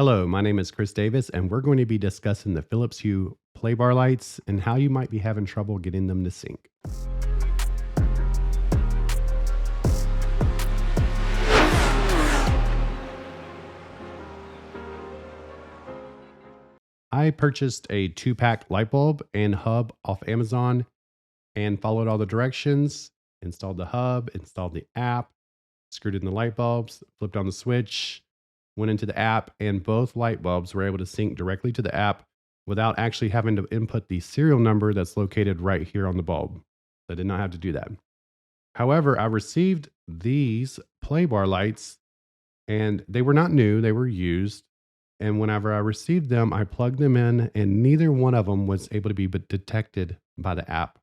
Hello, my name is Chris Davis, and we're going to be discussing the Phillips Hue play bar lights and how you might be having trouble getting them to sync. I purchased a 2-pack light bulb and hub off Amazon and followed all the directions, installed the hub, installed the app, screwed in the light bulbs, flipped on the switch, went into the app, and both light bulbs were able to sync directly to the app without actually having to input the serial number that's located right here on the bulb. I did not have to do that. However, I received these play bar lights and they were not new, they were used. And whenever I received them, I plugged them in and neither one of them was able to be detected by the app.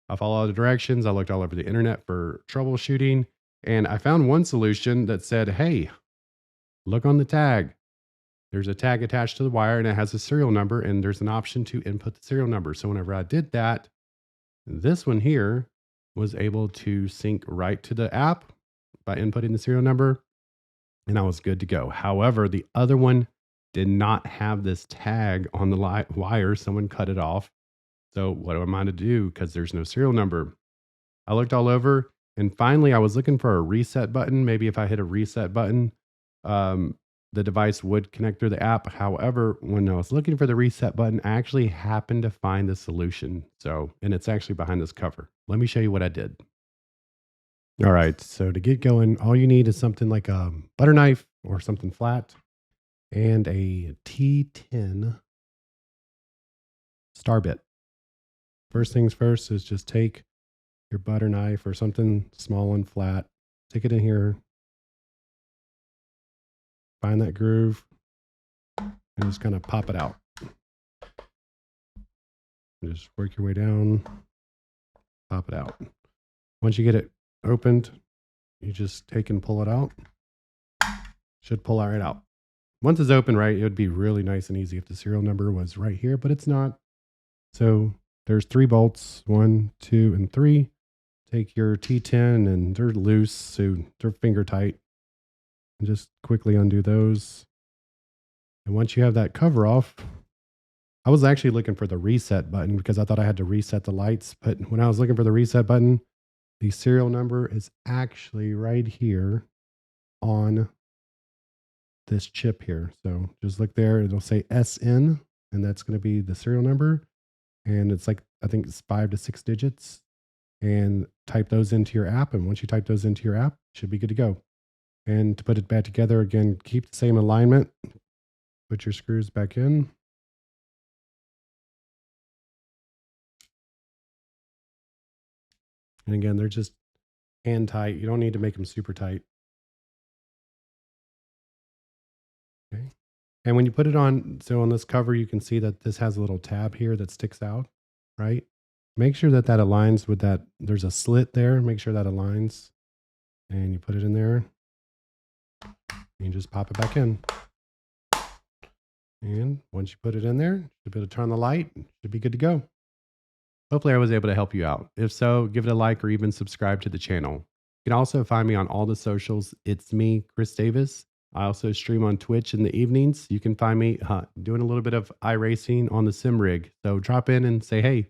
I followed all the directions. I looked all over the internet for troubleshooting and I found one solution that said, hey, look on the tag. There's a tag attached to the wire and it has a serial number, and there's an option to input the serial number. So whenever I did that, this one here was able to sync right to the app by inputting the serial number, and I was good to go. However, the other one did not have this tag on the wire. Someone cut it off. So what am I to do? Because there's no serial number. I looked all over, and finally I was looking for a reset button. Maybe if I hit a reset button, the device would connect through the app. However, when I was looking for the reset button, I actually happened to find the solution. And it's actually behind this cover. Let me show you what I did. All right. So to get going, all you need is something like a butter knife or something flat and a T10 star bit. First things first is just take your butter knife or something small and flat, stick it in here, find that groove, and just kind of pop it out. And just work your way down, pop it out. Once you get it opened, you just take and pull it out. Should pull right out. Once it's open, right, it would be really nice and easy if the serial number was right here, but it's not. So there's 3 bolts, 1, 2, and 3. Take your T10 and they're loose, so they're finger tight. And just quickly undo those. And once you have that cover off, I was actually looking for the reset button because I thought I had to reset the lights. But when I was looking for the reset button, the serial number is actually right here on this chip here. So just look there, it'll say SN, and that's going to be the serial number. And it's like, I think it's 5 to 6 digits. And type those into your app. And once you type those into your app, it should be good to go. And to put it back together again, keep the same alignment. Put your screws back in. And again, they're just hand tight. You don't need to make them super tight. Okay. And when you put it on, so on this cover, you can see that this has a little tab here that sticks out, right? Make sure that that aligns with that. There's a slit there. Make sure that aligns. And you put it in there. And you just pop it back in. And once you put it in there, you should be able to turn on the light. It should be good to go. Hopefully I was able to help you out. If so, give it a like or even subscribe to the channel. You can also find me on all the socials. It's me, Chris Davis. I also stream on Twitch in the evenings. You can find me doing a little bit of iRacing on the sim rig. So drop in and say hey.